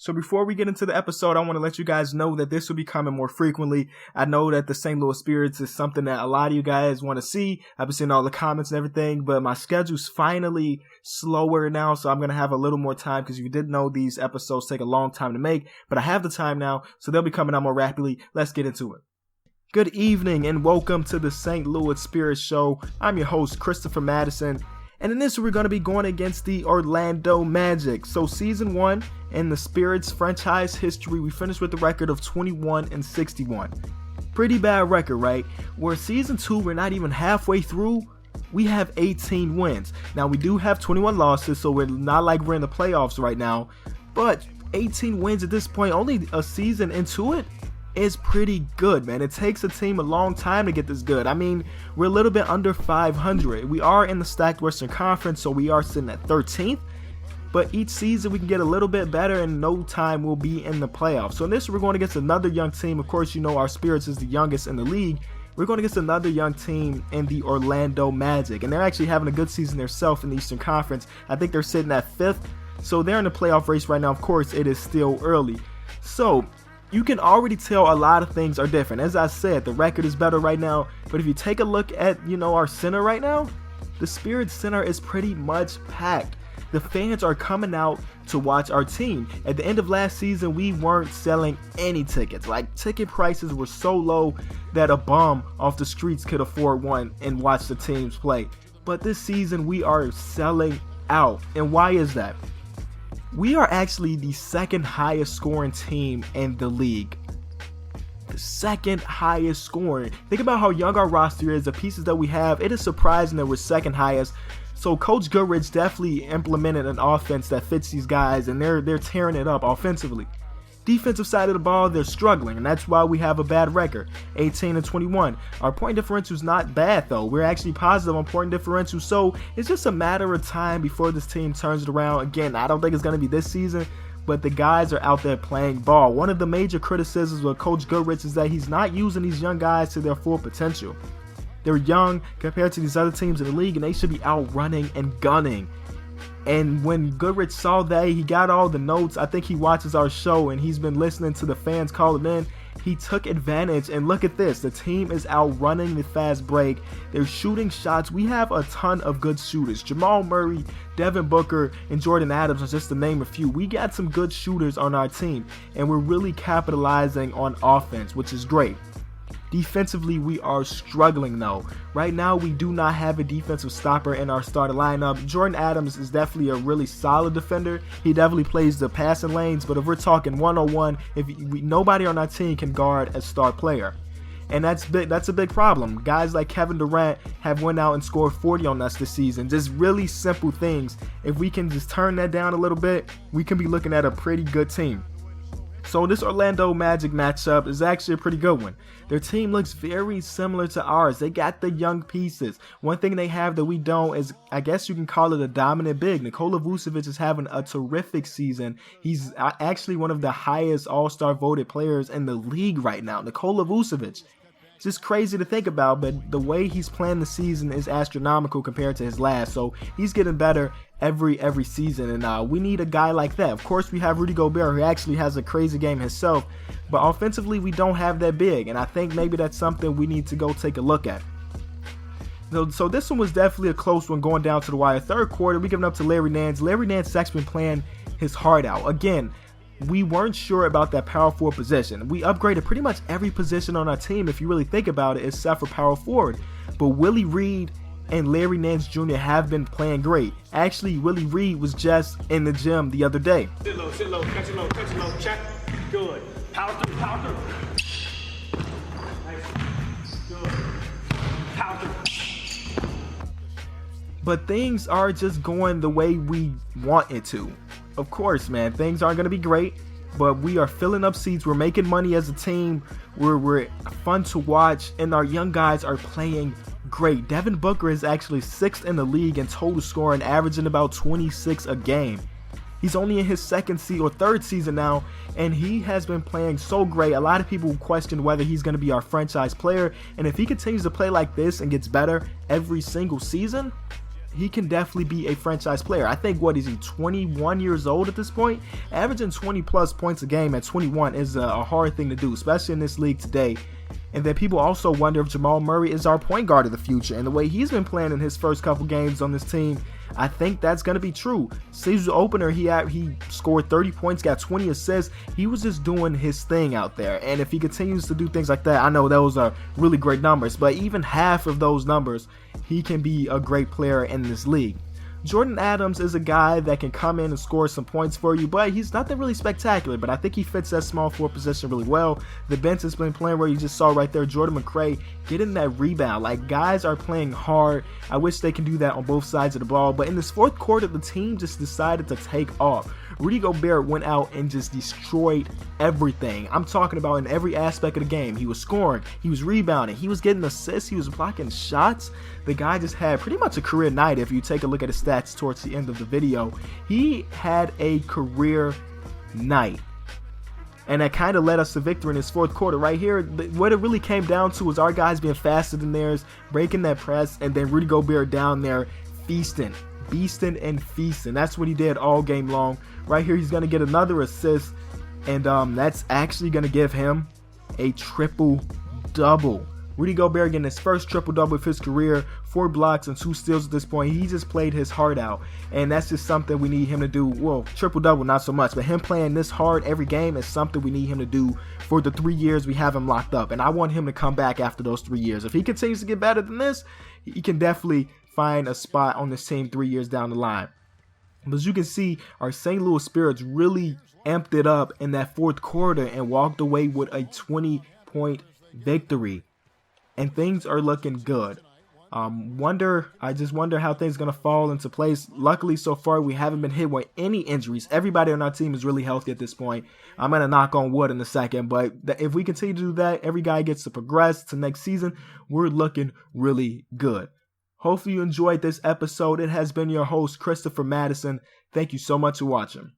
So before we get into the episode, I want to let you guys know that this will be coming more frequently. I know that the St. Louis Spirits is something that a lot of you guys want to see. I've been seeing all the comments and everything, but my schedule's finally slower now, so I'm going to have a little more time because you didn't know these episodes take a long time to make, but I have the time now, so they'll be coming out more rapidly. Let's get into it. Good evening and welcome to the St. Louis Spirits Show. I'm your host, Christopher Madison. And in this, we're going to be going against the Orlando Magic. So season 1 in the Spirits franchise history, we finished with a record of 21-61. Pretty bad record, right? Where season 2, we're not even halfway through, we have 18 wins. Now, we do have 21 losses, so we're not like we're in the playoffs right now. But 18 wins at this point, only a season into it, is pretty good, man. It takes a team a long time to get this good. I mean, we're a little bit under 500. We are in the stacked Western Conference, so we are sitting at 13th. But each season we can get a little bit better, and no time we'll be in the playoffs. So in this, we're going against another young team. Of course, you know our Spirits is the youngest in the league. We're going against another young team in the Orlando Magic, and they're actually having a good season themselves in the Eastern Conference. I think they're sitting at 5th, so they're in the playoff race right now. Of course, it is still early. So you can already tell a lot of things are different. As I said, the record is better right now, but if you take a look at, our center right now, the Spirits center is pretty much packed. The fans are coming out to watch our team. At the end of last season, we weren't selling any tickets. Like, ticket prices were so low that a bum off the streets could afford one and watch the teams play. But this season, we are selling out. And why is that? We are actually the second highest scoring team in the league. The second highest scoring. Think about how young our roster is, the pieces that we have. It is surprising that we're second highest. So Coach Goodrich definitely implemented an offense that fits these guys, and they're tearing it up offensively. Defensive side of the ball, they're struggling, and that's why we have a bad record, 18-21. Our point differential is not bad, though. We're actually positive on point differential, so it's just a matter of time before this team turns it around. Again, I don't think it's going to be this season, but the guys are out there playing ball. One of the major criticisms of Coach Goodrich is that he's not using these young guys to their full potential. They're young compared to these other teams in the league, and they should be out running and gunning. And when Goodrich saw that, he got all the notes. I think he watches our show and he's been listening to the fans calling in. He took advantage, and look at this. The team is outrunning the fast break. They're shooting shots. We have a ton of good shooters. Jamal Murray, Devin Booker, and Jordan Adams are just to name a few. We got some good shooters on our team, and we're really capitalizing on offense, which is great. Defensively, we are struggling though. Right now, we do not have a defensive stopper in our starting lineup. Jordan Adams is definitely a really solid defender. He definitely plays the passing lanes, but if we're talking one-on-one, nobody on our team can guard a star player. And that's a big problem. Guys like Kevin Durant have went out and scored 40 on us this season. Just really simple things. If we can just turn that down a little bit, we can be looking at a pretty good team. So this Orlando Magic matchup is actually a pretty good one. Their team looks very similar to ours. They got the young pieces. One thing they have that we don't is, I guess you can call it a dominant big. Nikola Vucevic is having a terrific season. He's actually one of the highest all-star voted players in the league right now. Nikola Vucevic. It's just crazy to think about, but the way he's playing the season is astronomical compared to his last. So he's getting better every season, and we need a guy like that. Of course, we have Rudy Gobert, who actually has a crazy game himself, but offensively, we don't have that big, and I think maybe that's something we need to go take a look at. So this one was definitely a close one going down to the wire. Third quarter, we giving up to Larry Nance. Larry Nance has actually been playing his heart out. Again, we weren't sure about that power forward position. We upgraded pretty much every position on our team, if you really think about it, except for power forward. But Willie Reed and Larry Nance Jr. have been playing great. Actually, Willie Reed was just in the gym the other day. Sit low, catch it low, check. Good. Power through. Nice. Good. Power through. But things are just going the way we want it to. Of course, man, things aren't going to be great, but we are filling up seats. We're making money as a team. We're fun to watch, and our young guys are playing great. Devin Booker is actually 6th in the league in total scoring, averaging about 26 a game. He's only in his third season now, and he has been playing so great. A lot of people question whether he's going to be our franchise player, and if he continues to play like this and gets better every single season, he can definitely be a franchise player. I think, what is he, 21 years old at this point? Averaging 20 plus points a game at 21 is a hard thing to do, especially in this league today. And then people also wonder if Jamal Murray is our point guard of the future. And the way he's been playing in his first couple games on this team, I think that's going to be true. Season opener, he scored 30 points, got 20 assists. He was just doing his thing out there. And if he continues to do things like that, I know those are really great numbers, but even half of those numbers, he can be a great player in this league. Jordan Adams is a guy that can come in and score some points for you, but he's nothing really spectacular, but I think he fits that small forward position really well. The bench has been playing where you just saw right there, Jordan McRae getting that rebound. Like, guys are playing hard. I wish they can do that on both sides of the ball, but in this fourth quarter, the team just decided to take off. Rudy Gobert went out and just destroyed everything. I'm talking about in every aspect of the game. He was scoring, he was rebounding, he was getting assists, he was blocking shots. The guy just had pretty much a career night. If you take a look at his stats towards the end of the video, he had a career night. And that kind of led us to victory in this fourth quarter. Right here, what it really came down to was our guys being faster than theirs, breaking that press, and then Rudy Gobert down there feasting and feasting. That's what he did all game long. Right here, he's going to get another assist, and that's actually going to give him a triple-double. Rudy Gobert getting his first triple-double of his career, 4 blocks and 2 steals at this point. He just played his heart out, and that's just something we need him to do. Well, triple-double, not so much, but him playing this hard every game is something we need him to do for the 3 years we have him locked up, and I want him to come back after those 3 years. If he continues to get better than this, he can definitely find a spot on this team 3 years down the line. But as you can see, our St. Louis Spirits really amped it up in that fourth quarter and walked away with a 20-point victory. And things are looking good. I just wonder how things are going to fall into place. Luckily, so far, we haven't been hit with any injuries. Everybody on our team is really healthy at this point. I'm going to knock on wood in a second, but if we continue to do that, every guy gets to progress to next season. We're looking really good. Hopefully you enjoyed this episode. It has been your host, Christopher Madison. Thank you so much for watching.